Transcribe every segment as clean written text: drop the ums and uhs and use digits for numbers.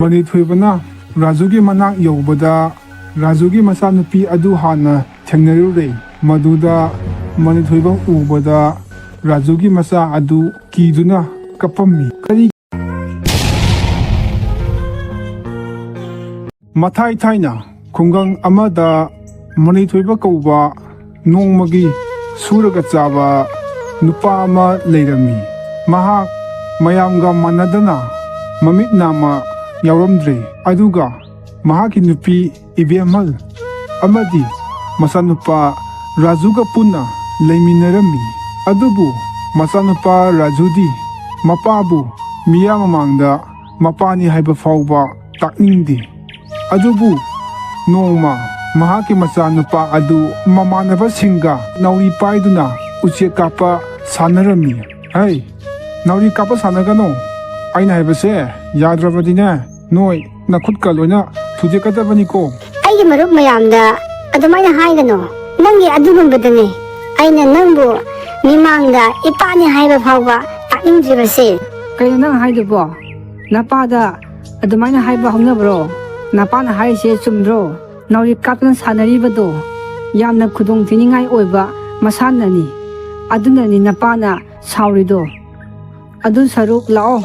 Manipuri Rajugi manak yobada Rajugi masanupi adu hana thengnarure maduda Manipuri ubada Rajugi masa adu kiduna kapammi kari Mathai thaina khungang amada Manipuri kauba nongmagi suraga chaba nupa ama leirami mahak mayamga manadana Mamit nama Yauramdre aduga mahaki nupi Ibiamal amadi masanupa Rajuga puna leiminarami adubu masanupa Rajudi mapabu miyamamangda mapani haiba fauba takningdi adubu nongma mahaki masanupa adu mamanaba singa nauri paiduna uche kapa sanarami hey nauri kapa sanagano aina haibase yadrabadine noi nakhutka loina thujekadabaniko aigi marup mayamda adumaina haigano nangi adugumbatane aina nangbu mimangda ipani haiba fauba takningdribase kaina nang haidubo napada adumaina haiba hongnabro napana haise chumdro nauri kapna sanaribado yamna khudong thiningai oiba masanani adunani napana saurido adu saruk lao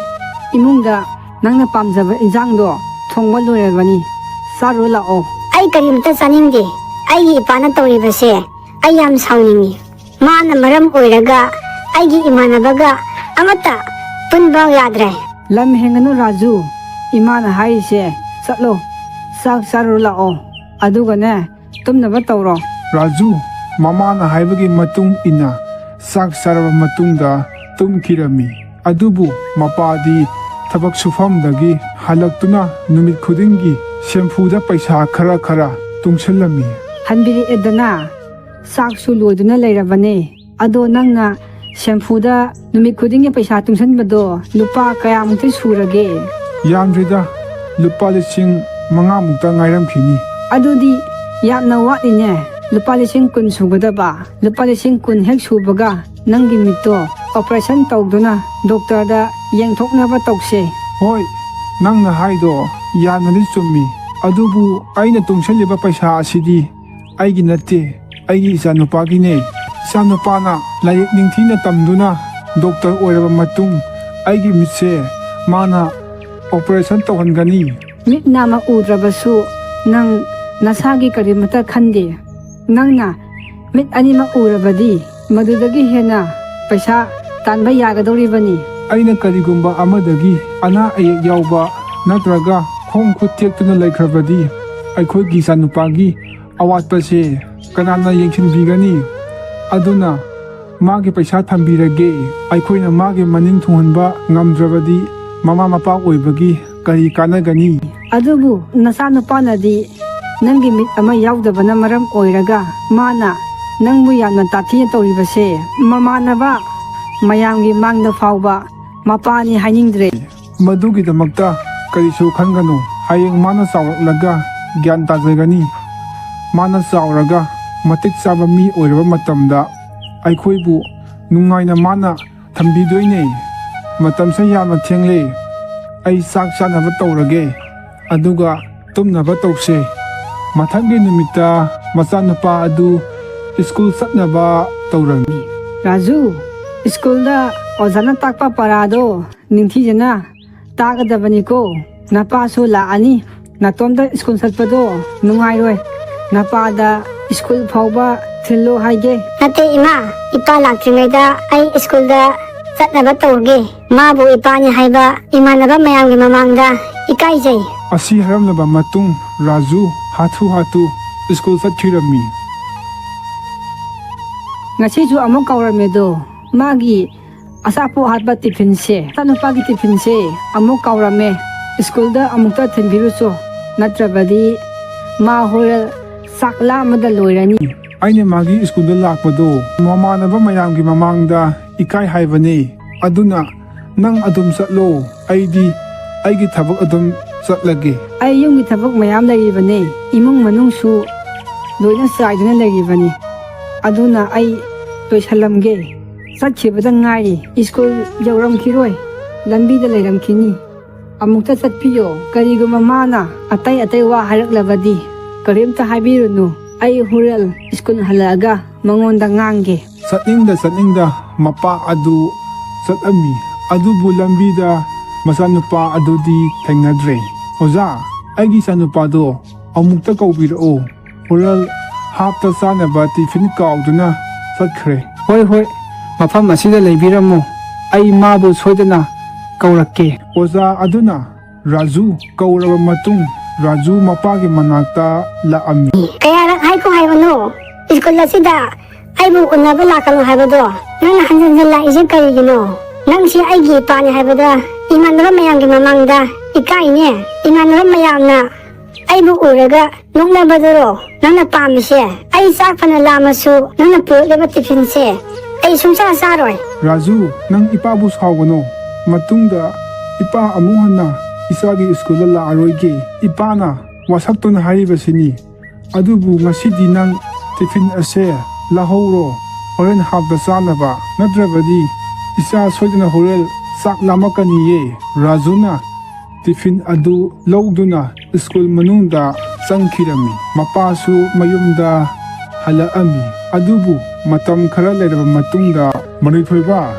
imungda nangna pamjaba injangdo thongba loirabani saru lao ai karimta saningde aigi ipana tawribase ai yam sauningi mana maram oiraga aigi imanabaga amata punba yadre lam henganu raju imana haise chatlo sak saru lao adugane tumnaba tawro Raju mamana haibagi matung ina sak saraba matungda tumkirami adubu mapadi tabak sufamdagi halaktuna numit khudingi shampooda paisa khara tungsilami hanbiri edana saksu loiduna leirabane ado nangna shampooda numit khudingi paisa tungsanbado lupa kayamukti surage yamrida lupa lising mangamukta ngairamkhini adudi yamna watine lupa lising kun sugadaba lupa lising kun hek subaga nangi mito operation tawduna doctor da yengthoknaba tawse hoi nangna haido yanani chummi adubu aina tungsalliba paisa asidi aigi natte aigi isanupagine isanupana laik ningthina tamduna doctor oiraba matung aigi mitse mana operation tawhangani mit nama udrabasu nang nasagi karimata khande nangna mit anima urabadi madudagi hena paisa tanba yagadoribani aina karigumba amadagi ana ayek yauba natraga khong khut tektuna laikhrabadi aikhoigi sanupagi awatpase kanana yengsinbigani aduna magi paisa thambirage aikhoina magi maning thunhanba ngamdrabadi mama mapa oibagi kari kanagani adubu nasanupanadi nangi mit ama yaudabana maram oiraga mana nangbu yamna tathina tawribase mamanaba mayamgi mangna fauba mapani hainingdre madugidamakta karisu khanganu hayeng mana sawraklaga gyan tajagani mana sawraga matik chaba mi oiraba matamda aikhoibu nungaina mana thambidoine matamsa yamna thengle ai sak chanaba tawrage aduga tumnaba tawse mathangge numita machanupa adu school satnaba tawrami raju school da ojana takpa parado ningthijana tagadabani ko napa so la ani natomda school satpado nungairoi napa da school phauba thillo haige nate ima ipa laktrimaida ai school da satnaba tawge mabu ipani haiba imanaba mayamgi mamangda ikaijai asi haramlaba matung Raju hatu school sathirami ngasi ju amok kauramedo magi asapo hatba tiffin se tanupagi tiffin se amok kaurame school da amukta thinbiruso natrabadi ma hol sakla amada loirani aina magi school da lakpado mamanaba mayamgi mamangda ikai haibane aduna nang adum satlo aigi thabak adum satlage ai yumgi thabak mayam laribane imung manungsu loina saiduna laribane aduna ai loisalamge satchibada ngai school yauram khiroi lambi da leiram khini ꯑꯃꯨꯛꯇ ꯆꯠꯄꯤꯌꯣ. ꯀꯔꯤꯒꯨꯝꯕ ꯃꯥꯅ ꯑꯇꯩ ꯋꯥ ꯍꯥꯏꯔꯛꯂꯕꯗꯤ ꯀꯔꯤꯝꯇ ꯍꯥꯏꯕꯤꯔꯨꯅꯨ. ꯑꯩ ꯍꯣꯔꯦꯟ school ꯍꯜꯂꯛꯑꯒ ꯃꯉꯣꯟꯗ ꯉꯥꯡꯒꯦ. ꯆꯠꯅꯤꯡꯗ ꯃꯄꯥ ꯑꯗꯨ ꯆꯠꯂꯝꯃꯤ. ꯑꯗꯨꯕꯨ ꯂꯝꯕꯤꯗ ꯃꯆꯥꯅꯨꯄꯥ ꯑꯗꯨꯗꯤ ꯊꯦꯡꯅꯗ꯭ꯔꯦ. ꯑꯣꯖꯥ, ꯑꯩꯒꯤ ꯏꯆꯥꯅꯨꯄꯥꯗꯣ ꯑꯃꯨꯛꯇ ꯀꯧꯕꯤꯔꯛꯑꯣ. ꯍꯣꯔꯦꯟ ꯍꯥꯞꯇ ꯆꯥꯅꯕ ꯇꯤꯐꯤꯟ ꯀꯥꯎꯗꯨꯅ ꯆꯠꯈ꯭ꯔꯦ. ꯍꯣꯏ, ꯃꯐꯝ ꯑꯁꯤꯗ ꯂꯩꯕꯤꯔꯝꯃꯨ. ꯑꯩ ꯃꯥꯕꯨ ꯁꯣꯏꯗꯅ ꯀꯧꯔꯛꯀꯦ. ꯑꯣꯖꯥ ꯑꯗꯨꯅ ꯔꯥꯖꯨ ꯀꯧꯔꯕ ꯃꯇꯨꯡ ꯔꯥꯖꯨ ꯃꯄꯥꯒꯤ ꯃꯅꯥꯛꯇ ꯂꯥꯛꯑꯝꯃꯤ. ꯀꯌꯥꯔꯛ ꯍꯥꯏꯈꯣ ꯍꯥꯏꯕꯅꯣ? ꯁ꯭ꯀꯨꯜ ꯑꯁꯤꯗ ꯑꯩꯕꯨ ꯎꯅꯕ ꯂꯥꯛꯀꯅꯨ ꯍꯥꯏꯕꯗꯣ ꯅꯪꯅ ꯍꯟꯖꯤꯟ ꯂꯥꯛꯏꯁꯦ ꯀꯔꯤꯒꯤꯅꯣ? ꯅꯪꯁꯤ ꯑꯩꯒꯤ ꯏꯄꯥꯅꯤ ꯍꯥꯏꯕꯗ 이만으로 ꯃꯌꯥꯝꯒꯤ ꯃꯃꯥꯡꯗ 이까이네. 이만으로 ꯃꯌꯥꯝꯅ ꯑꯩꯕꯨ ꯎꯔꯒ ꯅꯣꯛꯅꯕꯗꯨꯔꯣ ꯅꯪꯅ ꯄꯥꯝꯃꯤꯁꯦ? ꯑꯩ ꯆꯥꯛ ꯐꯅ ꯂꯥꯝꯃꯁꯨ ꯅꯪꯅ ꯄꯨꯔꯛꯂꯤꯕ ꯇꯤꯐꯤꯟꯁꯦ ꯑꯩ ꯁꯨꯡꯆꯥ ꯆꯥꯔꯣꯏ. ꯔꯥꯖꯨ, ꯅꯪ ꯏꯄꯥꯕꯨ ꯁꯥꯎꯒꯅꯨ. ꯃꯇꯨꯡꯗ ꯏꯄꯥ ꯑꯃꯨꯛ ꯍꯟꯅ ꯏꯆꯥꯒꯤ ꯁ꯭ꯀꯨꯜꯗ ꯂꯥꯛꯑꯔꯣꯏꯒꯦ. ꯏꯄꯥꯅ ꯋꯥꯁꯛꯇꯨꯅ ꯍꯥꯏꯔꯤꯕꯁꯤꯅꯤ. ꯑꯗꯨꯕꯨ ꯉꯁꯤꯗꯤ ꯅꯪ ꯇꯤꯐꯤꯟ ꯑꯁꯦ ꯂꯧꯍꯧꯔꯣ. ꯍꯣꯔꯦꯟ ꯍꯥꯞꯇ ꯆꯥꯅꯕ. ꯅꯠꯇ꯭ꯔꯕꯗꯤ 이차 소이드나 호렐 싹 남았거니에. 라주나 티핀 아두 로우두나 스쿨 마눈다 짱키라미. 마파수 마욤다 할라아미. 아두부 마탐 카라 레르바 마퉁다 마니푸이바.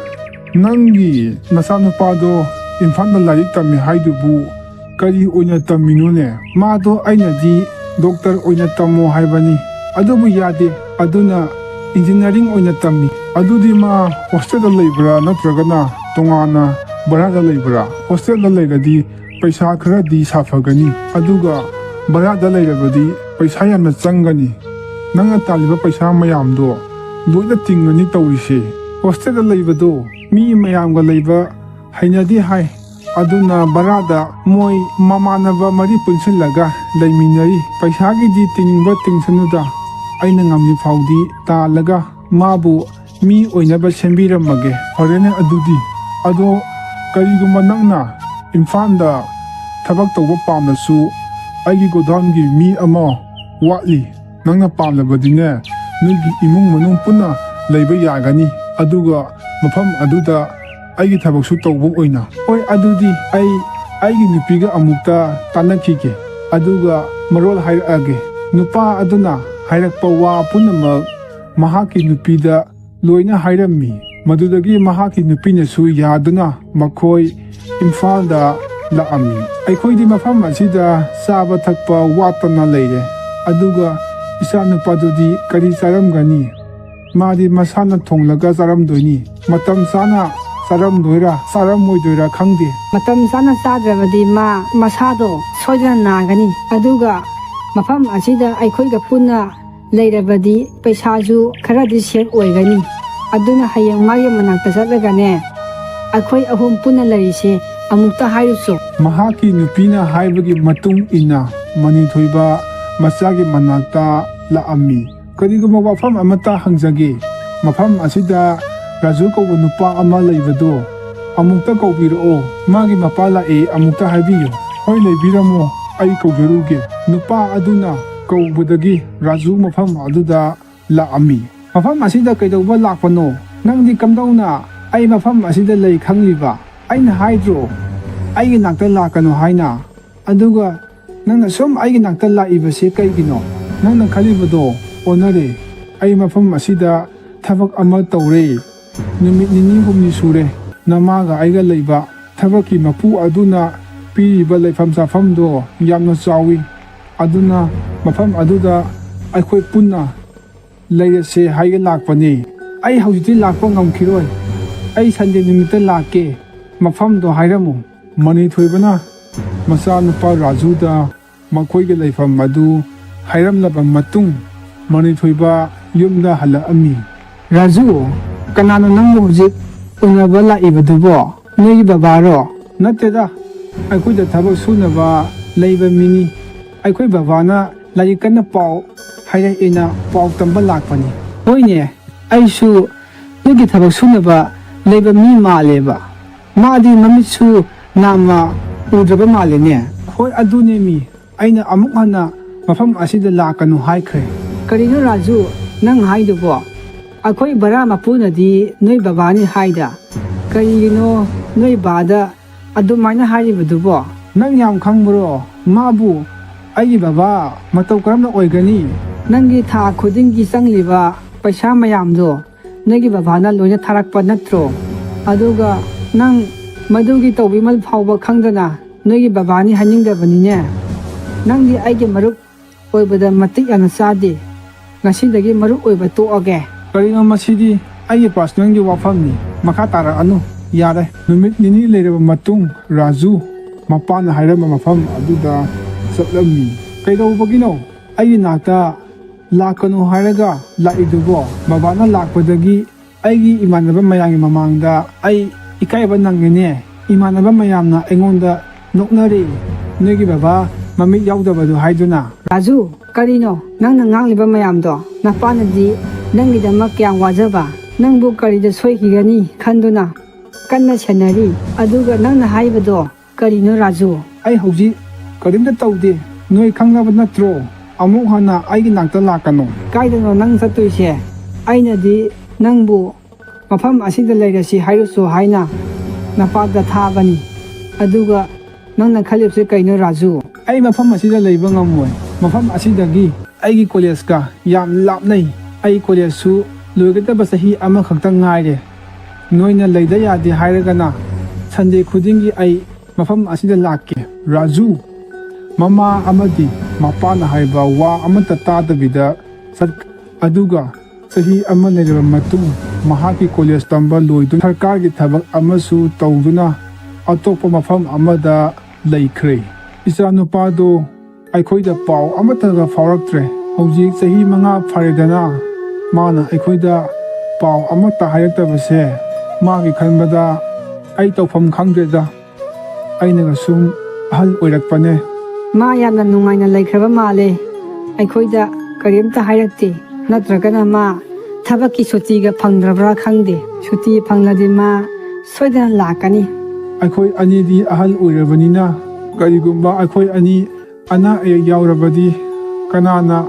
낭기 나사누파도 인판다 라이릭 타미 하이두부 kari oina tamminune. Maado ainadi doctor oina tammo haibani. Adubu yade. Aduna engineering oina tammi. Adudi ma hostel da leibra natragana tongana barada leibra. Hostel da leiradi paisa kharadi safagani. Aduga barada leirabadi paisa yamna changani. Nanga taliba paisa mayamdo loina tingani tawrise. Hostel da leibado mi mayamga leiba hainadi hai. aduna barada moi mamanaba mari punsilaga laiminari paisagidi tingba tingsanuda aina ngamni faudi talaga mabu mi oinaba sembiramage horene adudi ado kariguma nangna imfanda thabak tawba pamnasu aigi godaungi mi ama watli nangna pamlabadine nugi imung manung punna leiba yagani aduga mafam aduda aigi thabaksu tawbu oina oi adudi aigi nupiga amukta tanakike aduga marol hairage nupa aduna hairakpa wa punamak mahaki nupida loina hairammi madudagi mahaki nupinasu yaduna makhoi imfalda laami aikhoidi mafam asida saba thakpa watana leire aduga isa nupadudi kari charamgani madi masana thonglaga charamdoini matam sana saram doira saram moidoira khangde matam sana sadrabadi ma masado soidana nagani aduga mafam asida aikhoiga punna leirabadi paisaju kharadi sek oigani aduna hayang magi manakta chatlagane akhoi ahum punna larise amukta hairusu mahaki nupina haibagi matung ina mani thoiba masagi manakta laami kariguma wafam amata hangjage mafam asida Raju ko nupa ama leibado amukta kaubiro magi mapa lae amukta haibiyo hoi leibiramo ai kauberuge nupa aduna kaubudagi Raju mafam aduda laami mafam asida kaidauba lakpano nangdi kamdauna ai mafam asida lei khangliba aina haidro aigi nakta lakano haina aduga nangna som aigi nakta laibase kaigino nangna khalibado onare ai mafam asida thabak ama tawre numit nini humni sure namaga aiga leiba thabaki mapu aduna piriba leifam safamdo yamna chawi aduna mafam aduda aikhoi punna leirase haiga lakpani ai haujiti lakpa ngamkhiroi ai sande numita lakke mafamdo hairamu mani thoibana masa nupa rajuda makhoiga leifam adu hairamlaba matung mani thoiba yumda halaami Raju kanano nang hujik unaba laibadubo nogi babaro nateda aikoi da thabak sunaba leiba mini aikoi babana laikana pau haira ina pau tamba lakpani hoine aisu nogi thabak sunaba leiba mi maleba madi mamitsu nama udraba malene hoi adune mi aina amuk hana mafam asida lakanu haikre karino Raju nang haidubo akhoi bara mapunadi noi babani haida karigino noi bada ꯑꯗꯨꯃꯥꯏꯅ ꯍꯥꯏꯔꯤꯕꯗꯨꯕꯣ? ꯅꯪ ꯌꯥꯝ ꯈꯪꯕ꯭ꯔꯣ ꯃꯥꯕꯨ ꯑꯩꯒꯤ ꯕꯕꯥ ꯃꯇꯧ ꯀꯔꯝꯅ ꯑꯣꯏꯒꯅꯤ? ꯅꯪꯒꯤ ꯊꯥ ꯈꯨꯗꯤꯡꯒꯤ ꯆꯪꯂꯤꯕ ꯄꯩꯁꯥ ꯃꯌꯥꯝꯗꯣ ꯅꯣꯏꯒꯤ ꯕꯕꯥꯅ ꯂꯣꯏꯅ ꯊꯥꯔꯛꯄ ꯅꯠꯇ꯭ꯔꯣ? ꯑꯗꯨꯒ ꯅꯪ ꯃꯗꯨꯒꯤ ꯇꯧꯕꯤꯃꯜ ꯐꯥꯎꯕ ꯈꯪꯗꯅ ꯅꯣꯏꯒꯤ ꯕꯕꯥꯅꯤ ꯍꯥꯏꯅꯤꯡꯗꯕꯅꯤꯅꯦ. ꯅꯪꯗꯤ ꯑꯩꯒꯤ ꯃꯔꯨꯞ ꯑꯣꯏꯕꯗ ꯃꯇꯤꯛ ꯌꯥꯝꯅ ꯆꯥꯗꯦ. ꯉꯁꯤꯗꯒꯤ ꯃꯔꯨꯞ ꯑꯣꯏꯕ ꯇꯣꯛꯑꯒꯦ. ꯀꯔꯤꯅꯣ ꯃꯁꯤꯗꯤ ꯑꯩꯒꯤ ꯄꯥꯔꯁꯣꯅꯦꯜꯒꯤ ꯋꯥꯐꯝꯅꯤ. ꯃꯈꯥ ꯇꯥꯔꯛꯑꯅꯨ. ꯌꯥꯔꯦ. ꯅꯨꯃꯤꯠ ꯅꯤꯅꯤ ꯂꯩꯔꯕ ꯃꯇꯨꯡ ꯔꯥꯖꯨ ꯃꯄꯥꯅ ꯍꯥꯏꯔꯝꯕ ꯃꯐꯝ ꯑꯗꯨꯗ ꯆꯠꯂꯝꯃꯤ. ꯀꯩꯗꯧꯕꯒꯤꯅꯣ ꯑꯩꯒꯤ ꯅꯥꯛꯇ ꯂꯥꯛꯀꯅꯨ ꯍꯥꯏꯔꯒ ꯂꯥꯛꯏꯗꯨꯕꯣ? ꯕꯕꯥꯅ ꯂꯥꯛꯄꯗꯒꯤ ꯑꯩꯒꯤ ꯏꯃꯥꯟꯅꯕ ꯃꯌꯥꯝꯒꯤ ꯃꯃꯥꯡꯗ ꯑꯩ ꯏꯀꯥꯏꯕ ꯅꯪꯉꯤꯅꯦ. ꯏꯃꯥꯟꯅꯕ ꯃꯌꯥꯝꯅ ꯑꯩꯉꯣꯟꯗ ꯅꯣꯛꯅꯔꯤ. ꯅꯣꯏꯒꯤ ꯕꯕꯥ ꯃꯃꯤꯠ ꯌꯥꯎꯗꯕꯗꯨ ꯍꯥꯏꯗꯨꯅ. ꯔꯥꯖꯨ, ꯀꯔꯤꯅꯣ ꯅꯪꯅ ꯉꯥꯡꯂꯤꯕ ꯃꯌꯥꯝꯗꯣ? ꯅꯄꯥꯅꯗꯤ ꯅꯪꯒꯤꯗꯃꯛ ꯀꯌꯥꯝ ꯋꯥꯖꯕ, ꯅꯪꯕꯨ ꯀꯔꯤꯗ ꯁꯣꯏꯈꯤꯒꯅꯤ ꯈꯟꯗꯨꯅ ꯀꯟꯅ ꯁꯦꯟꯅꯔꯤ. ꯑꯗꯨꯒ ꯅꯪꯅ ꯍꯥꯏꯕꯗꯣ ꯀꯔꯤꯅꯣ ꯔꯥꯖꯨ? ꯑꯩ ꯍꯧꯖꯤꯛ ꯀꯔꯤꯝꯇ ꯇꯧꯗꯦ. ꯅꯣꯏ ꯈꯪꯅꯕ ꯅꯠꯇ꯭ꯔꯣ? ꯑꯃꯨꯛ ꯍꯟꯅ ꯑꯩꯒꯤ ꯅꯥꯛꯇ ꯂꯥꯛꯀꯅꯨ. ꯀꯥꯏꯗꯅꯣ ꯅꯪ ꯆꯠꯇꯣꯏꯁꯦ? ꯑꯩꯅꯗꯤ ꯅꯪꯕу ꯃꯐꯝ ꯑꯁꯤꯗ ꯂꯩꯔꯁꯤ ꯍꯥꯏꯔꯨꯆꯣ ꯍꯥꯏꯅ ꯅꯄꯥꯗ ꯊꯥꯕꯅꯤ. ꯑꯗꯨꯒ ꯅꯪꯅ ꯈꯜꯂꯤꯕꯁꯦ ꯀꯩꯅꯣ ꯔꯥꯖꯨ? ꯑꯩ ꯃꯐꯝ ꯑꯁꯤꯗ ꯂꯩꯕ ꯉꯝꯃꯣꯏ. ꯃꯐꯝ ꯑꯁꯤꯗꯒꯤ ꯑꯩꯒꯤ ꯀꯣꯂꯦꯖꯀ ꯌꯥꯝ ꯂꯥꯞꯅꯩ. ꯑꯩ ꯀꯣꯂꯦꯖꯁꯨ ꯂꯣꯏꯒꯗꯕ ꯆꯍꯤ ꯑꯃꯈꯛꯇ ꯉꯥꯏꯔꯦ. ꯅꯣꯏꯅ ꯂꯩꯗ ꯌꯥꯗꯦ ꯍꯥꯏꯔꯒꯅ ꯁꯟꯗꯦ ꯈꯨꯗꯤꯡꯒꯤ ꯑꯩ ꯃꯐꯝ ꯑꯁꯤꯗ ꯂꯥꯛꯀꯦ. ꯔꯥꯖꯨ ꯃꯃꯥ ꯑꯃꯗꯤ ꯃꯄꯥꯅ ꯍꯥꯏꯕ ꯋꯥ ꯑꯃꯠꯇ ꯇꯥꯗꯕꯤꯗ ꯑꯗꯨꯒ ꯆꯍꯤ ꯑꯃ ꯂꯩꯔꯕ ꯃꯇꯨꯡ ꯃꯍꯥꯛꯀꯤ ꯀꯣꯂꯦꯖ ꯇꯝꯕ ꯂꯣꯏꯗꯨꯅ ꯁꯔꯀꯥꯔꯒꯤ ꯊꯕꯛ ꯑꯃꯁꯨ ꯇꯧꯗꯨꯅ ꯑꯇꯣꯞꯄ ꯃꯐꯝ ꯑꯃꯗ ꯂꯩꯈ꯭ꯔꯦ. ꯏꯆꯥꯅꯨꯄꯥꯗꯣ ꯑꯩꯈꯣꯏꯗ ꯄꯥꯎ ꯑꯃꯠꯇꯒ ꯐꯥꯎꯔꯛꯇ꯭ꯔꯦ. ꯍꯧꯖꯤꯛ ꯆꯍꯤ 5 ꯐꯔꯦꯗꯅ ꯃꯥꯅ ꯑꯩꯈꯣꯏꯗ ꯄꯥꯎ ꯑꯃꯠꯇ ꯍꯥꯏꯔꯛꯇꯕꯁꯦ. ꯃꯥꯒꯤ ꯈꯟꯕꯗ ꯑꯩ ꯇꯧꯐꯝ ꯈꯪꯗ꯭ꯔꯦꯗ. ꯑꯩꯅꯒ ꯁꯨꯝ ꯑꯍꯜ ꯑꯣꯏꯔꯛꯄꯅꯦ. ꯃꯥ ꯌꯥꯝꯅ ꯅꯨꯡꯉꯥꯏꯅ ꯂꯩꯈ꯭ꯔꯕ ꯃꯥꯜꯂꯦ. ꯑꯩꯈꯣꯏꯗ ꯀꯔꯤꯝꯇ ꯍꯥꯏꯔꯛꯇꯦ. ꯅꯠꯇ꯭ꯔꯒꯅ ꯃꯥ ꯊꯕꯛꯀꯤ ꯁꯨꯇꯤꯒ ꯐꯪꯗ꯭ꯔꯕ꯭ꯔꯥ ꯈꯪꯗꯦ. ꯁꯨꯇꯤ ꯐꯪꯂꯗꯤ ꯃꯥ ꯁꯣꯏꯗꯅ ꯂꯥꯛꯀꯅꯤ. ꯑꯩꯈꯣꯏ ꯑꯅꯤꯗꯤ ꯑꯍꯜ ꯑꯣꯏꯔꯕꯅꯤꯅ ꯀꯔꯤꯒꯨꯝꯕ ꯑꯩꯈꯣই ꯑꯅꯤ ꯑꯅꯥ ꯑꯌꯦꯛ ꯌꯥꯎꯔꯕꯗꯤ ꯀꯅꯥꯅ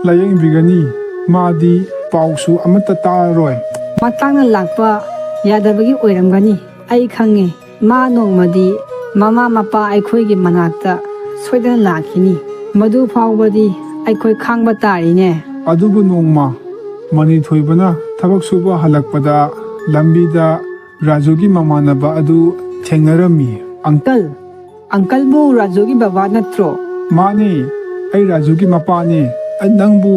ꯂꯥꯌꯦꯡꯕꯤꯒꯅꯤ? ꯃꯥꯗꯤ ꯄꯥꯎꯁꯨ ꯑꯃꯠꯇ ꯇꯥꯔꯔꯣꯏ. ꯃꯇꯥꯡꯅ ꯂꯥꯛꯄ ꯌꯥꯗꯕꯒꯤ ꯑꯣꯏꯔꯝꯒꯅꯤ. ꯑꯩ ꯈꯪꯉꯦ. ꯃꯥ ꯅꯣꯡꯃꯗꯤ ꯃꯃꯥ ꯃꯄꯥ ꯑꯩꯈꯣꯏꯒꯤ ꯃꯅꯥꯛꯇ ꯁꯣꯏꯗꯅ ꯂꯥꯛꯈꯤꯅꯤ. ꯃꯗꯨ ꯐꯥꯎꯕꯗꯤ ꯑꯩꯈꯣꯏ ꯈꯥꯡꯕ ꯇꯥꯔꯤꯅꯦ. ꯑꯗꯨꯕꯨ ꯅꯣꯡꯃ ꯃꯅꯤꯊꯣꯏꯕꯅ ꯊꯕꯛ ꯁꯨꯕ ꯍꯜꯂꯛꯄꯗ ꯂꯝꯕꯤꯗ ꯔꯥꯖꯨꯒꯤ ꯃꯃꯥꯟꯅꯕ ꯑꯗꯨ ꯊꯦꯡꯅꯔꯝꯃꯤ. ꯑꯪꯀꯜꯕꯨ ꯔꯥꯖꯨꯒꯤ ꯕꯕꯥ ꯅꯠꯇ꯭ꯔꯣ? ꯃꯥꯅꯦ, ꯑꯩ ꯔꯥꯖꯨꯒꯤ ꯃꯄꯥꯅꯦ. ꯅꯪꯕꯨ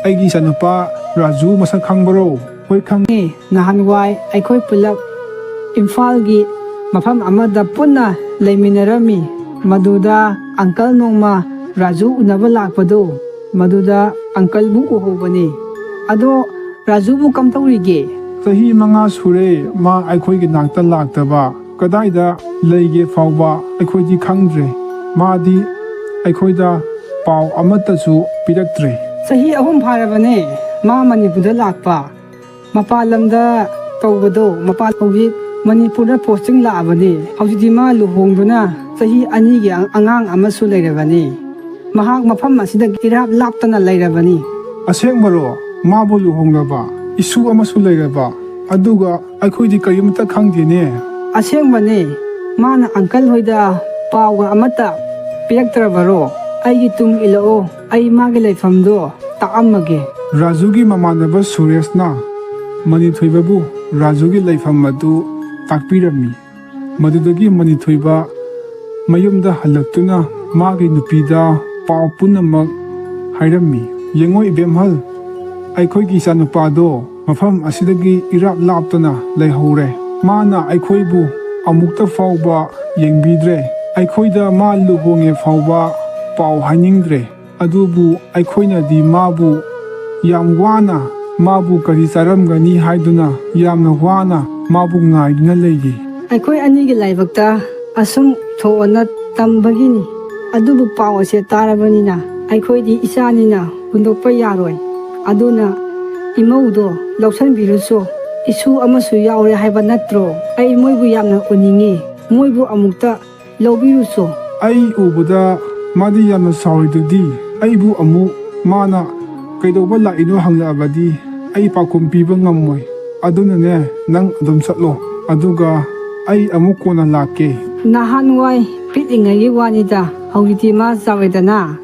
ꯑꯩꯒꯤ ꯏꯆꯥꯅꯨꯄꯥ ꯔꯥꯖꯨ ꯃꯁꯛ ꯈꯪꯕꯔꯣ? ꯍꯣꯏ ꯈꯪꯉꯦ. ꯅꯍꯥꯟꯋꯥꯏ ꯑꯩꯈꯣꯏ ꯄꯨꯂꯞ ꯏꯝꯐꯥꯜꯒꯤ ꯃꯐꯝ ꯑꯃꯗ ꯄꯨꯟꯅ ꯂꯩꯃꯤꯟꯅꯔꯝꯃꯤ. ꯃꯗꯨꯗ ꯑꯪꯀꯜ ꯅꯣꯡꯃ ꯔꯥꯖꯨ ꯎꯅꯕ ꯂꯥꯛꯄꯗꯣ ꯃꯗꯨꯗ ꯑꯪꯀꯜꯕꯨ ꯎꯍꯧꯕꯅꯤ. ꯑꯗꯣ ꯔꯥꯖꯨꯕꯨ ꯀꯝꯗꯧꯔꯤꯒꯦ? ꯆꯍꯤ 5 ꯁꯨꯔꯦ ꯃꯥ ꯑꯩꯈꯣꯏꯒꯤ ꯅꯥꯛꯇ ꯂꯥꯛꯇꯕ. ꯀꯗꯥꯏꯗ ꯂꯩꯒꯦ ꯐꯥꯎꯕ ꯑꯩꯈꯣꯏꯗꯤ ꯈꯪꯗ꯭ꯔꯦ. ꯃꯥꯗꯤ ꯑꯩꯈꯣꯏꯗ ꯄꯥꯎ ꯑꯃꯠꯇꯁꯨ ꯄꯤꯔꯛꯇ꯭ꯔꯦ. ꯆꯍꯤ 3 ꯐꯥꯔꯕꯅꯦ ꯃꯥ ꯃꯅꯤꯄꯨꯔꯗ ꯂꯥꯛꯄ. ꯃꯄꯥꯟ ꯂꯝꯗ ꯇꯧꯕꯗꯣ ꯍꯧꯖꯤꯛ ꯃꯅꯤꯄꯨꯔꯗ ꯄꯣꯁꯇꯤꯡ ꯂꯥꯛꯑꯕꯅꯤ. ꯍꯧꯖꯤꯛꯇꯤ ꯃꯥ ꯂꯨꯍꯣꯡꯗꯨꯅ ꯆꯍꯤ 2ꯒꯤ ꯑꯉꯥꯡ ꯑꯃꯁꯨ ꯂꯩꯔꯕꯅꯤ. ꯃꯍꯥꯛ ꯃꯐꯝ ꯑꯁꯤꯗ ꯏꯔꯥꯞ ꯂꯥꯞꯇꯅ ꯂꯩꯔꯕꯅꯤ. ꯑꯁꯦꯡꯕꯔꯣ? ꯃꯥꯕꯨ ꯂꯨꯍꯣꯡꯂꯕ, ꯏꯁꯨ ꯑꯃꯁꯨ ꯂꯩꯔꯕ, ꯑꯗꯨꯒ ꯑꯩꯈꯣꯏꯗꯤ ꯀꯔꯤꯃꯠꯇ ꯈꯪꯗꯦꯅꯦ. ꯑꯁꯦꯡꯕꯅꯦ. ꯃꯥꯅ ꯑꯪꯀꯜ ꯍꯣꯏꯗ ꯄꯥꯎꯒ ꯑꯃꯠꯇ ꯄꯤꯔꯛꯇ꯭ꯔꯕꯔꯣ? ꯑꯩꯒꯤ ꯇꯨꯡ ꯏꯜꯂꯛꯑꯣ. ꯑꯩ ꯃꯥꯒꯤ ꯂꯩꯐꯝꯗꯣ ꯇꯥꯛꯑꯝꯃꯒꯦ. ꯔꯥꯖꯨꯒꯤ ꯃꯃꯥꯟꯅꯕ ꯁꯨꯔꯦꯁꯅ ꯃꯅꯤꯊꯣꯏꯕꯕꯨ ꯔꯥꯖꯨꯒꯤ ꯂꯩꯐꯝ ꯑꯗꯨ ꯇꯥꯛꯄꯤꯔꯝꯃꯤ. ꯃꯗꯨꯗꯒꯤ ꯃꯅꯤꯊꯣꯏꯕ ꯃꯌꯨꯝꯗ ꯍꯜꯂꯛꯇꯨꯅ ꯃꯥꯒꯤ ꯅꯨꯄꯤꯗ ꯄꯥꯎ ꯄꯨꯝꯅꯃꯛ ꯍꯥꯏꯔꯝꯃꯤ. ꯌꯦꯡꯉꯣ ꯏꯕꯦꯝꯍꯜ, ꯑꯩꯈꯣꯏꯒꯤ ꯏꯆꯥꯅꯨꯄꯥꯗꯣ ꯃꯐꯝ ꯑꯁꯤꯗꯒꯤ ꯏꯔꯥꯞ ꯂꯥꯞꯇꯅ ꯂꯩꯍꯧꯔꯦ. ꯃꯥꯅ ꯑꯩꯈꯣꯏꯕꯨ ꯑꯃꯨꯛꯇ ꯐꯥꯎꯕ ꯌꯦꯡꯕꯤꯗ꯭ꯔꯦ. ꯑꯩꯈꯣꯏꯗ ꯃꯥ ꯂꯨꯍꯣꯡꯉꯦ ꯐꯥꯎꯕ ꯄꯥꯎ ꯍꯥꯏꯅꯤꯡꯗ꯭ꯔꯦ. ꯑꯗꯨꯕꯨ ꯑꯩꯈꯣꯏꯅꯗꯤ ꯃꯥꯕꯨ ꯌꯥꯝ ꯋꯥꯅ ꯃꯥꯕꯨ ꯀꯔꯤ ꯆꯥꯔꯝꯒꯅꯤ ꯍꯥꯏꯗꯨꯅ ꯌꯥꯝꯅ ꯋꯥꯅ ꯃꯥꯕꯨ ꯉꯥꯏꯗꯨꯅ ꯂꯩꯔꯤ. ꯑꯩꯈꯣꯏ ꯑꯅꯤꯒꯤ ꯂꯥꯏꯕꯛꯇ ꯑꯁꯨꯝ ꯊꯣꯛꯑꯅ ꯇꯝꯕꯒꯤꯅꯤ. ꯑꯗꯨꯕꯨ ꯄꯥꯎ ꯑꯁꯦ ꯇꯥꯔꯕꯅꯤꯅ ꯑꯩꯈꯣꯏꯗꯤ ꯏꯆꯥꯅꯤꯅ ꯍꯨꯟꯗꯣꯛꯄ ꯌꯥꯔꯣꯏ. ꯑꯗꯨꯅ ꯏꯃꯧꯗꯣ ꯂꯧꯁꯟꯕꯤꯔꯨꯆꯣ. ꯏꯁꯨ ꯑꯃꯁꯨ ꯌꯥꯎꯔꯦ ꯍꯥꯏꯕ ꯅꯠꯇ꯭ꯔో? ꯑꯩ ꯃꯣꯏꯕꯨ ꯌꯥꯝꯅ ꯎꯅꯤꯡꯉꯤ. ꯃꯣꯏꯕꯨ ꯑꯃꯨꯛꯇ ꯂꯧꯕꯤꯔꯨꯆꯣ. ꯑꯩ ꯎꯕꯗ ꯃꯥꯗꯤ ꯌꯥꯝꯅ ꯁꯥꯎꯔꯤꯗꯨꯗꯤ. ꯑꯩꯕꯨ ꯑꯃꯨꯛ ꯃꯥꯅ ꯀꯩꯗꯧꯕ ꯂꯥꯛꯏꯅꯣ ꯍꯪꯂꯛꯑꯕꯗꯤ ꯑꯩ ꯄꯥꯎꯈꯨꯝ ꯄꯤꯕ ꯉꯝꯃꯣꯏ. ꯑꯗꯨꯅꯅꯦ ꯅꯪ ꯑꯗꯨꯝ ꯆꯠꯂꯣ. ꯑꯗꯨꯒ ꯑꯩ ꯑꯃꯨꯛ ꯀꯣꯟꯅ ꯂꯥꯛꯀꯦ. Nahanway pitlingay wanida hꯧjꯤꯛꯇꯤ ꯃꯥ ꯆꯥꯎꯔꯦꯗꯅ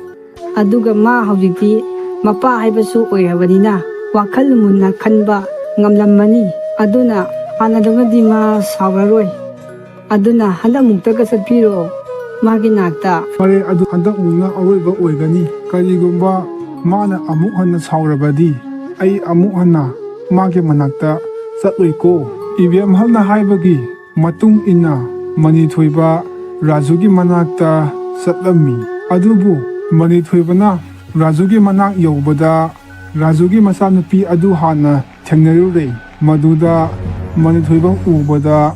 ꯑꯗꯨꯒ ꯃꯥ ꯍꯧꯖꯤꯛꯇꯤ ꯃꯄꯥ ꯍꯥꯏꯕꯁꯨ ꯑꯣꯏꯔꯕꯅꯤꯅ ꯋꯥꯈꯜ ꯃꯨꯟꯅ ꯈꯟꯕ ꯉꯝꯂꯝꯃꯅꯤ ꯑꯗꯨꯅ ꯍꯥꯟꯅꯗꯧꯅꯗꯤ ꯃꯥ ꯁꯥꯎꯔꯔꯣꯏ ꯑꯗꯨꯅ ꯍꯟꯗꯛꯃꯨꯛꯇꯒ ꯆꯠꯄꯤꯔꯣ 마기 낫다. ꯐꯔꯦ ꯑꯗꯨ ꯍꯟꯗꯛꯃꯨꯛꯅ ꯑꯔꯣꯏꯕ ꯑꯣꯏꯒꯅꯤ ꯀꯔꯤꯒꯨꯝꯕ ꯃꯥꯅ ꯑꯃꯨꯛ ꯍꯟꯅ ꯁꯥꯎꯔꯕꯗꯤ ꯑꯩ ꯑꯃꯨꯛ ꯍꯟꯅ ꯃꯥꯒꯤ ꯃꯅꯥꯛꯇ ꯆꯠꯂꯣꯏꯀꯣ ꯏꯕꯦꯝꯍꯜꯅ ꯍꯥꯏꯕꯒꯤ ꯃꯇꯨꯡ ꯏꯟꯅ ꯃꯅꯤꯊꯣꯏꯕ ꯔꯥꯖꯨꯒꯤ ꯃꯅꯥꯛꯇ ꯆꯠꯂꯝꯃꯤ ꯑꯗꯨꯕꯨ ꯃꯅꯤꯊꯣꯏꯕꯅ ꯔꯥꯖꯨꯒꯤ ꯃꯅꯥꯛ ꯌꯧꯕꯗ ꯔꯥꯖꯨꯒꯤ ꯃꯆꯥꯅꯨꯄꯤ ꯑꯗꯨ ꯍꯥꯟꯅ ꯊꯦꯡꯅꯔꯨꯔꯦ ꯃꯗꯨꯗ ꯃꯅꯤꯊꯣꯏꯕ ꯎꯕꯗ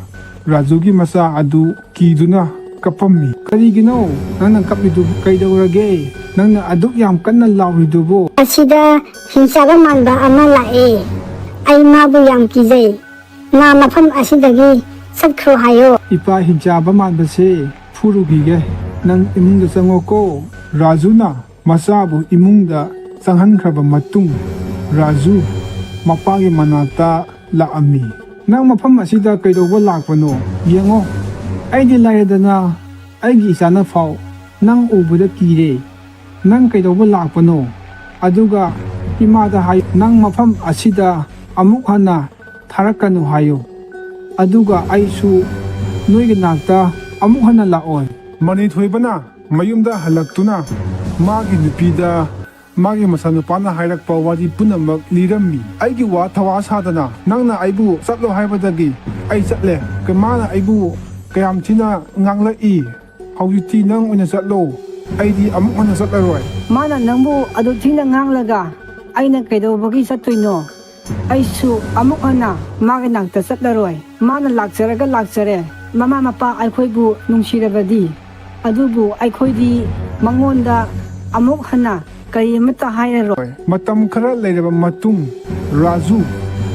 ꯔꯥꯖꯨꯒꯤ ꯃꯆꯥ ꯑꯗꯨ ꯀꯤꯗꯨꯅ ꯀꯞꯄꯝꯃꯤ ꯀꯔꯤꯒꯤꯅꯣ ꯅꯪꯅ ꯀꯞꯂꯤꯗꯨꯕꯨ ꯀꯩꯗꯧꯔꯒꯦ ꯅꯪꯅ ꯑꯗꯨꯛ ꯌꯥꯝ ꯀꯟꯅ ꯂꯥꯎꯔꯤꯗꯨꯕꯨ ꯑꯁꯤꯗ ꯍꯤꯡꯆꯥꯕ ꯃꯥꯟꯕ ꯑꯃ ꯂꯥꯛꯑꯦ ꯑꯩ ꯃꯥꯕꯨ ꯌꯥꯝ ꯀꯤꯖꯩ ꯃꯥ ꯃꯐꯝ ꯑꯁꯤꯗꯒꯤ ꯆꯠꯈ꯭ꯔꯣ ꯍꯥꯏꯌꯣ 이빠 hinchaba 만base 푸르기게 ꯅꯪ 이munga ꯆꯪꯉꯣꯀꯣ 라주나 마사부 이munga ꯆꯪꯍꯟꯈ꯭ꯔꯕ ꯃꯇꯨꯡ 라주 ꯃꯄꯥꯒꯤ ꯃꯅꯥꯛꯇ ꯂꯥꯛꯑꯝꯃꯤ ꯅꯪ ꯃꯐꯝ ꯑꯁꯤꯗ ꯀꯩꯗꯧꯕ ꯂꯥꯛꯄꯅꯣ ꯌꯦꯡꯉꯣ ꯑꯩꯗꯤ ꯂꯩꯔꯗꯅ ꯑꯩꯒꯤ 이자ꯅ ꯐꯥꯎ ꯅꯪ ꯎꯕꯗ ꯀꯤꯔꯦ ꯅꯪ ꯀꯩꯗꯧꯕ ꯂꯥꯛꯄꯅꯣ ꯑꯗꯨꯒ 이마ꯗ ꯍꯥꯏ ꯅꯪ ꯃꯐꯝ ꯑꯁꯤꯗ ꯑꯃꯨꯛ ꯍꯟꯅ ꯊꯥꯔꯛꯀꯅꯨ ꯍꯥꯏꯌꯣ ꯑꯗꯨꯒ ꯑꯩꯁꯨ ꯅꯣꯏꯒꯤ ꯅꯥꯛꯇ ꯑꯃꯨꯛ ꯍꯟꯅ ꯂꯥꯛꯑꯣꯏ ꯃꯅꯤꯊꯣꯏꯕꯅ ꯃꯌꯨꯝꯗ ꯍꯜꯂꯛꯇꯨꯅ ꯃꯥꯒꯤ ꯅꯨꯄꯤꯗ ꯃꯥꯒꯤ ꯃꯆꯥꯅꯨꯄꯥꯅ ꯍꯥꯏꯔꯛꯄ ꯋꯥꯔꯤ ꯄꯨꯝꯅꯃꯛ ꯂꯤꯔꯝꯃꯤ ꯑꯩꯒꯤ ꯋꯥ ꯊꯋꯥ ꯁꯥꯗꯅ ꯅꯪꯅ ꯑꯩꯕꯨ ꯆꯠꯂꯣ ꯍꯥꯏꯕꯗꯒꯤ ꯑꯩ ꯆꯠꯂꯦ ꯃꯥꯅ ꯑꯩꯕꯨ ꯀꯌꯥꯝ ꯊꯤꯅ ꯉꯥꯡꯂꯛꯏ ꯍꯧꯖꯤꯛꯇꯤ ꯅꯪ ꯑꯣꯏꯅ ꯆꯠꯂꯣ ꯑꯩꯗꯤ ꯑꯃꯨꯛ ꯍꯟꯅ ꯆꯠꯂꯔꯣꯏ 마나 낭부 아도 팅나 낭라가 아이나 그래도보기 삿도이노 아이수 아무 하나 마게 낭다 삿라로이 마나 락저라가 락저래 마마 마빠 아이코이부 농시라바디 아두부 아이코이디 망원다 아무 하나 ꯀꯔꯤꯃꯠꯇ ꯍꯥꯏꯔꯔꯣꯏ ꯃꯇꯝ ꯈꯔ ꯂꯩꯔꯕ ꯃꯇꯨꯡ ꯔꯥꯖꯨ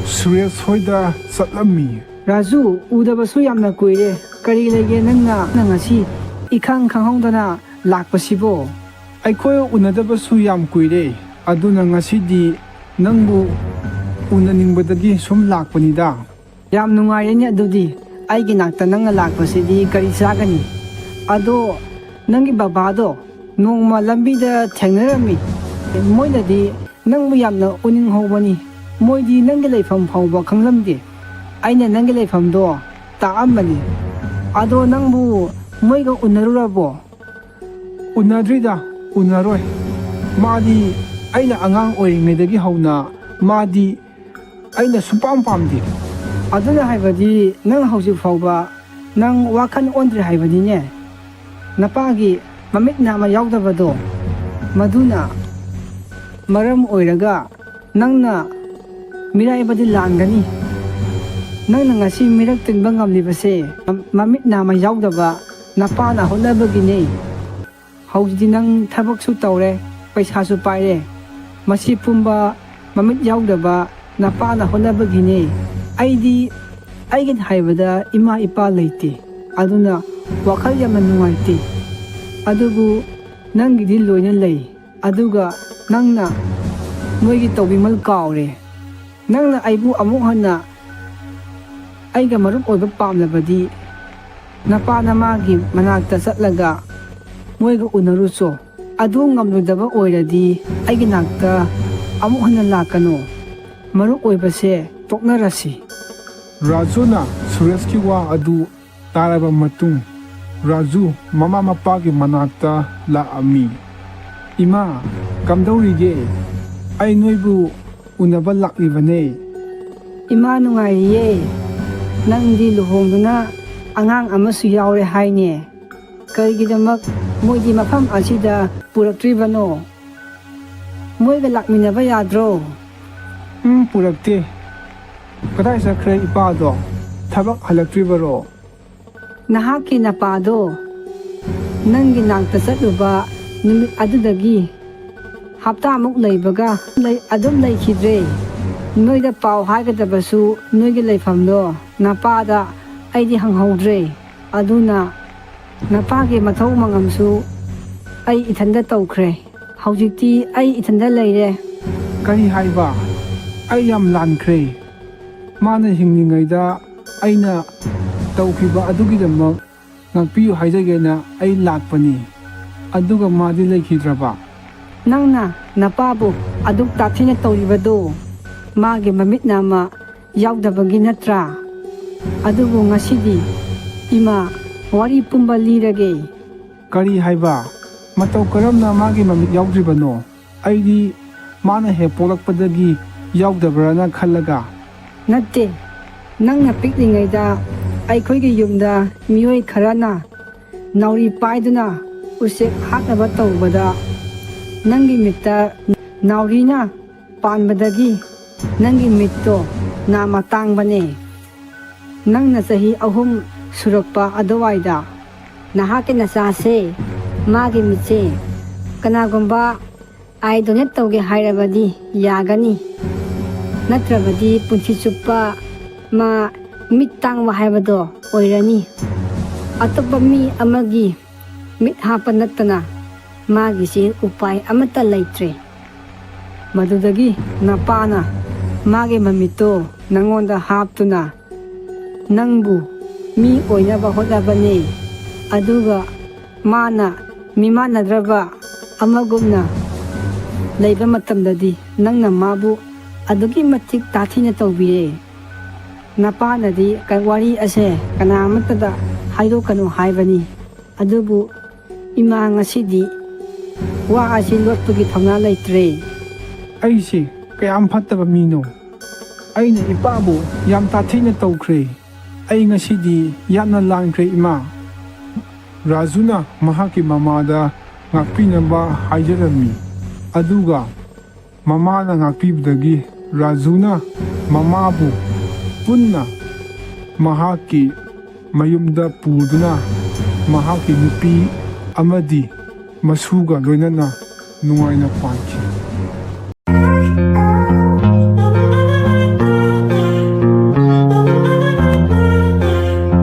ꯁꯨꯔꯦꯁ ꯍꯣꯏꯗ ꯆꯠꯂꯝꯃꯤ ꯔꯥꯖꯨ ꯎꯗꯕꯁꯨ ꯌꯥꯝꯅ ꯀꯨꯏꯔꯦ ꯀꯔꯤ ꯂꯩꯒꯦ ꯅꯪꯅ ꯉꯁꯤ 이khang khanghdana lakpasibo ꯑꯩꯈꯣꯏ ꯎꯅꯗꯕꯁꯨ ꯌꯥꯝ ꯀꯨꯏꯔꯦ ꯑꯗꯨꯅ ꯉꯁꯤꯗꯤ ꯅꯪꯕꯨ ꯎꯅꯅꯤꯡꯕꯗꯒꯤ ꯁꯨꯝ ꯂꯥꯛꯄꯅꯤꯗ ꯌꯥꯝ ꯅꯨꯡꯉꯥꯏꯔꯦꯅꯦ ꯑꯗꯨꯗꯤ ꯑꯩꯒꯤ ꯅꯥꯛꯇ ꯅꯪꯅ ꯂꯥꯛꯄꯁꯤꯗꯤ ꯀꯔꯤ ꯆꯥꯒꯅꯤ ꯑꯗꯣ ꯅꯪꯒꯤ ꯕꯕꯥꯗꯣ ꯅꯣꯡꯃ ꯂꯝꯕꯤꯗ ꯊꯦꯡꯅꯔꯝꯃꯤ ꯃꯣꯏꯅꯗꯤ ꯅꯪꯕꯨ ꯌꯥꯝꯅ ꯎꯅꯤꯡꯍꯧꯕꯅꯤ ꯃꯣꯏꯗꯤ ꯅꯪꯒꯤ ꯂꯩꯐꯝ ꯐꯥꯎꯕ ꯈꯪꯂꯝꯗꯦ ꯑꯩꯅ ꯅꯪꯒꯤ ꯂꯩꯐꯝꯗꯣ ꯇꯥꯛꯑꯝꯕꯅꯤ ꯑꯗꯣ ꯅꯪꯕꯨ ꯃꯣꯏꯒ ꯎꯅꯔꯨꯔꯕꯣ ꯎꯅꯗ꯭ꯔꯤꯗ ꯎꯅꯔꯣꯏ ꯃꯥꯗꯤ ꯑꯩꯅ ꯑꯉꯥꯡ ꯑꯣꯏꯔꯤꯉꯩꯗꯒꯤ ꯍꯧꯅ ꯃꯥꯗꯤ ꯑꯩꯅ ꯁꯨꯡꯄꯥꯝ ꯄꯥꯝꯗꯦ ꯑꯗꯨꯅ ꯍꯥꯏꯕꯗꯤ ꯅꯪ ꯍꯧꯖꯤꯛ ꯐꯥꯎꯕ ꯅꯪ ꯋꯥꯈꯜ ꯑꯣꯟꯗ꯭ꯔꯤ ꯍꯥꯏꯕꯅꯤꯅꯦ ꯅꯄꯥꯒꯤ ꯃꯃꯤꯠ ꯅꯥꯝꯃ ꯌꯥꯎꯗꯕꯗꯣ ꯃꯗꯨꯅ ꯃꯔꯝ ꯑꯣꯏꯔꯒ ꯅꯪꯅ ꯃꯤꯔꯥꯏꯕꯗꯤ ꯂꯥꯟꯒꯅꯤ ꯅꯪꯅ ꯉꯁꯤ ꯃꯤꯔꯛ ꯇꯤꯟꯕ ꯉꯝꯂꯤꯕꯁꯦ ꯃꯃꯤꯠ ꯅꯥꯝꯃ ꯌꯥꯎꯗꯕ ꯅꯄꯥꯅ ꯍꯣꯠꯅꯕꯒꯤꯅꯦ ꯍꯧꯖꯤꯛꯇꯤ ꯅꯪ ꯊꯕꯛꯁꯨ ꯇꯧꯔꯦ ꯄꯩꯁꯥꯁꯨ ꯄꯥꯏꯔꯦ ꯃꯁꯤ ꯄꯨꯝꯕ ꯃꯃꯤꯠ ꯌꯥꯎꯗꯕ ꯅꯄꯥꯅ ꯍꯣꯠꯅꯕꯒꯤꯅꯦ ꯑꯩꯒꯤ ꯍꯥꯏꯕꯗ ꯏꯃꯥ ꯏꯄꯥ ꯂꯩꯇꯦ ꯑꯗꯨꯅ ꯋꯥꯈꯜ ꯌꯥꯝꯅ ꯅꯨꯡꯉꯥꯏꯇꯦ ꯑꯗꯨꯕꯨ ꯅꯪꯒꯤꯗꯤ ꯂꯣꯏꯅ ꯂꯩ ꯑꯗꯨꯒ ꯅꯪꯅ ꯃꯣꯏꯒꯤ ꯇꯧꯕꯤꯃꯜ ꯀꯥꯎꯔꯦ ꯅꯪꯅ ꯑꯩꯕꯨ ꯑꯃꯨꯛ ꯍꯟꯅ ꯑꯩꯒ ꯃꯔꯨꯞ ꯑꯣꯏꯕ ꯄꯥꯝꯂꯕꯗꯤ ꯅꯄꯥ ꯅꯃꯥꯒꯤ ꯃꯅꯥꯛꯇ ꯆꯠꯂꯒ ꯃꯣꯏꯒ ꯎꯅꯔꯨꯆꯣ ꯑꯗꯨ ꯉꯝꯂꯣꯏꯗꯕ ꯑꯣꯏꯔꯗꯤ ꯑꯩꯒꯤ ꯅꯥꯛꯇ ꯑꯃꯨꯛ ꯍꯟꯅ ꯂꯥꯛꯀꯅꯨ ꯃꯔꯨꯞ ꯑꯣꯏꯕꯁꯦ ꯇꯣꯛꯅꯔꯁꯤ ꯔꯥꯖꯨꯅ ꯁꯨꯔꯦꯁꯀꯤ ꯋꯥ ꯑꯗꯨ ꯇꯥꯔꯕ ꯃꯇꯨꯡ ꯔꯥꯖꯨ ꯃꯃꯥ ꯃꯄꯥꯒꯤ ꯃꯅꯥꯛꯇ ꯂꯥꯛꯑꯝꯃꯤ ꯏꯃꯥ ꯀꯝꯗꯧꯔꯤꯒꯦ ꯑꯩ ꯅꯣꯏꯕꯨ ꯎꯅꯕ ꯂꯥꯛꯂꯤꯕꯅꯦ ꯏꯃꯥ ꯅꯨꯡꯉꯥꯏꯔꯤꯌꯦ ꯅꯪꯗꯤ ꯂꯨꯍꯣꯡꯗꯨꯅ ꯑꯉꯥꯡ ꯑꯃꯁꯨ ꯌꯥꯎꯔꯦ ꯍꯥꯏꯅꯦ ꯀꯔꯤꯒꯤꯗꯃꯛ ꯃꯣꯏꯗꯤ ꯃꯐꯝ ꯑꯁꯤꯗ ꯄꯨꯔꯛꯇ꯭ꯔꯤꯕꯅꯣ ꯃꯣꯏꯒ ꯂꯥꯛꯃꯤꯟꯅꯕ ꯌꯥꯗ꯭ꯔꯣ ꯄꯨꯔꯛꯇꯦ ꯀꯗꯥꯏ ꯆꯠꯈ꯭ꯔꯦ ꯏꯄꯥꯗꯣ ꯊꯕꯛ ꯍꯜꯂꯛꯇ꯭ꯔꯤꯕꯔꯣ ꯅꯍꯥꯛꯀꯤ ꯅꯄꯥꯗꯣ ꯅꯪꯒꯤ ꯅꯥꯛꯇ ꯆꯠꯂꯨꯕ ꯅꯨꯃꯤꯠ ꯑꯗꯨꯗꯒꯤ ꯍꯞꯇꯥꯃꯨꯛ ꯂꯩꯕꯒ ꯑꯗꯨꯝ ꯂꯩꯈꯤꯗ꯭ꯔꯦ ꯅꯣꯏꯗ ꯄꯥꯎ ꯍꯥꯏꯒꯗꯕꯁꯨ ꯅꯣꯏꯒꯤ ꯂꯩꯐꯝꯗꯣ ꯅꯄꯥꯗ ꯑꯩꯗꯤ ꯍꯪꯍꯧꯗ꯭ꯔꯦ ꯑꯗꯨꯅ ꯅꯄꯥꯒꯤ ꯃꯊꯧ ꯃꯉꯝꯁꯨ ꯑꯩ ꯏꯊꯟꯗ ꯇꯧꯈ꯭ꯔꯦ ꯍꯧꯖꯤꯛꯇꯤ ꯑꯩ ꯏꯊꯟꯗ ꯂꯩꯔꯦ ꯀꯔꯤ ꯍꯥꯏꯕ ꯑꯩ ꯌꯥꯝ ꯂꯥꯟꯈ꯭ꯔꯦ ꯃꯥꯅ ꯍꯤꯡꯂꯤꯉꯩꯗ ꯑꯩꯅ ꯇꯧꯈꯤꯕ ꯑꯗꯨꯒꯤꯗꯃꯛ ꯉꯥꯛꯄꯤꯌꯨ ꯍꯥꯏꯖꯒꯦꯅ ꯑꯩ ꯂꯥꯛꯄꯅꯤ, ꯑꯗꯨꯒ ꯃꯥꯗꯤ ꯂꯩꯈꯤꯗ꯭ꯔꯕ꯫ ꯅꯪꯅ ꯅꯄꯥꯕꯨ ꯑꯗꯨꯛ ꯇꯥꯊꯤꯅ ꯇꯧꯔꯤꯕꯗꯣ ꯃꯥꯒꯤ ꯃꯃꯤꯠꯅ ꯑꯃ ꯌꯥꯎꯗꯕꯒꯤ ꯅꯠꯇ꯭ꯔꯥ? ꯑꯗꯨꯕꯨ ꯉꯁꯤꯗꯤ ꯏꯃꯥ ꯋꯥꯔꯤ ꯄꯨꯝꯕ ꯂꯤꯔꯒꯦ꯫ ꯀꯔꯤ ꯍꯥꯏꯕ? ꯃꯇꯧ ꯀꯔꯝꯅ ꯃꯥꯒꯤ ꯃꯃꯤꯠ ꯌꯥꯎꯗ꯭ꯔꯤꯕꯅꯣ? ꯑꯩꯗꯤ ꯃꯥꯅ ꯍꯦꯛ ꯄꯣꯛꯂꯛꯄꯗꯒꯤ ꯌꯥꯎꯗꯕ꯭ꯔꯅ ꯈꯜꯂꯒ꯫ ꯅꯠꯇꯦ, ꯅꯪꯅ ꯄꯤꯛꯂꯤꯉꯩꯗ ꯑꯩꯈꯣꯏꯒꯤ ꯌꯨꯝꯗ ꯃꯤꯑꯣꯏ ꯈꯔꯅ ꯅꯥꯎꯔꯤ ป้ꯥꯏꯗꯨꯅ ꯎꯆꯦꯛ ꯍꯥꯠꯅꯕ ꯇꯧꯕꯗ ꯅꯪꯒꯤ ꯃꯤꯠꯇ ꯅꯥꯎꯔꯤꯅ ꯄꯥꯟꯕꯗꯒꯤ ꯅꯪꯒꯤ ꯃꯤꯠꯇꯣ ꯅꯥꯝꯃ ꯇꯥꯡꯕꯅꯦ꯫ ꯅꯪꯅ ꯆꯍꯤ 3 ꯁꯨꯔꯛꯄ ꯑꯗꯨꯋꯥꯏꯗ ꯅꯍꯥꯛꯀꯤ ꯅꯆꯥꯁꯦ ꯃꯥꯒꯤ ꯃꯤꯠꯁꯦ ꯀꯅꯥꯒꯨꯝꯕ ꯑꯥꯏ ꯗꯣꯅꯦꯠ ꯇꯧꯒꯦ ꯍꯥꯏꯔꯕꯗꯤ ꯌꯥꯒꯅꯤ, ꯅꯠꯇ꯭ꯔꯕꯗꯤ ꯄꯨꯟꯁꯤ ꯆꯨꯞꯄ ꯃꯥ ꯃꯤꯠ ꯇꯥꯡꯕ ꯍꯥꯏꯕꯗꯣ ꯑꯣꯏꯔꯅꯤ꯫ ꯑꯇꯣꯞꯄ ꯃꯤ ꯑꯃꯒꯤ ꯃꯤꯠ ꯍꯥꯞꯄ ꯅꯠꯇꯅ ꯃꯥꯒꯤꯁꯤ ꯎꯄꯥꯏ ꯑꯃꯠꯇ ꯂꯩꯇ꯭ꯔꯦ꯫ ꯃꯗꯨꯗꯒꯤ ꯅꯄꯥꯅ ꯃꯥꯒꯤ ꯃꯃꯤꯠꯇꯣ ꯅꯪꯉꯣꯟꯗ ꯍꯥꯞꯇꯨꯅ ꯅꯪꯕꯨ ꯃꯤ ꯑꯣꯏꯅꯕ ꯍꯣꯠꯅꯕꯅꯦ, ꯑꯗꯨꯒ ꯃꯥꯅ ꯃꯤꯃꯥꯟꯅꯗ꯭ꯔꯕ ꯑꯃꯒꯨꯝꯅ ꯂꯩꯕ ꯃꯇꯝꯗꯗꯤ ꯅꯪꯅ ꯃꯥꯕꯨ ꯑꯗꯨꯛꯀꯤ ꯃꯇꯤꯛ ꯇꯥꯊꯤꯅ ꯇꯧꯕꯤꯔꯦ꯫ ꯅꯄꯥꯅꯗꯤ ꯋꯥꯔꯤ ꯑꯁꯦ ꯀꯅꯥ ꯑꯃꯠꯇꯗ ꯍꯥꯏꯗꯣꯛꯀꯅꯨ ꯍꯥꯏꯕꯅꯤ, ꯑꯗꯨꯕꯨ ꯏꯃꯥ ꯉꯁꯤꯗꯤ ꯋꯥ ꯑꯁꯤ ꯂꯣꯠꯄꯒꯤ ꯊꯧꯅꯥ ꯂꯩꯇ꯭ꯔꯦ꯫ ꯑꯩꯁꯦ ꯀꯌꯥꯝ ꯐꯠꯇꯕ ꯃꯤꯅꯣ? ꯑꯩꯅ ꯏꯄꯥꯕꯨ ꯌꯥꯝ ꯇꯥꯊꯤꯅ ꯇꯧꯈ꯭ꯔꯦ꯫ ꯑꯩ ꯉꯁꯤꯗꯤ ꯌꯥꯝꯅ ꯂꯥꯟꯈ꯭ꯔꯦ ꯏꯃꯥ꯫ ꯔꯥꯖꯨꯅ ꯃꯍꯥꯛꯀꯤ ꯃꯃꯥꯗ ꯉꯥꯛꯄꯤꯅꯕ ꯍꯥꯏꯖꯔꯝꯃꯤ, ꯑꯗꯨꯒ ꯃꯃꯥꯅ ꯉꯥꯛꯄꯤꯕꯗꯒꯤ ꯔꯥꯖꯨꯅ ꯃꯃꯥꯕꯨ ꯄꯨꯟꯅ ꯃꯍꯥꯛꯀꯤ ꯃꯌꯨꯝꯗ ꯄꯨꯗꯨꯅ ꯃꯍꯥꯛꯀꯤ ꯅꯨꯄꯤ ꯑꯃꯗꯤ ꯃꯁꯨꯒ ꯂꯣꯏꯅꯅ ꯅꯨꯡꯉꯥꯏꯅ ꯄꯥꯟꯈꯤ꯫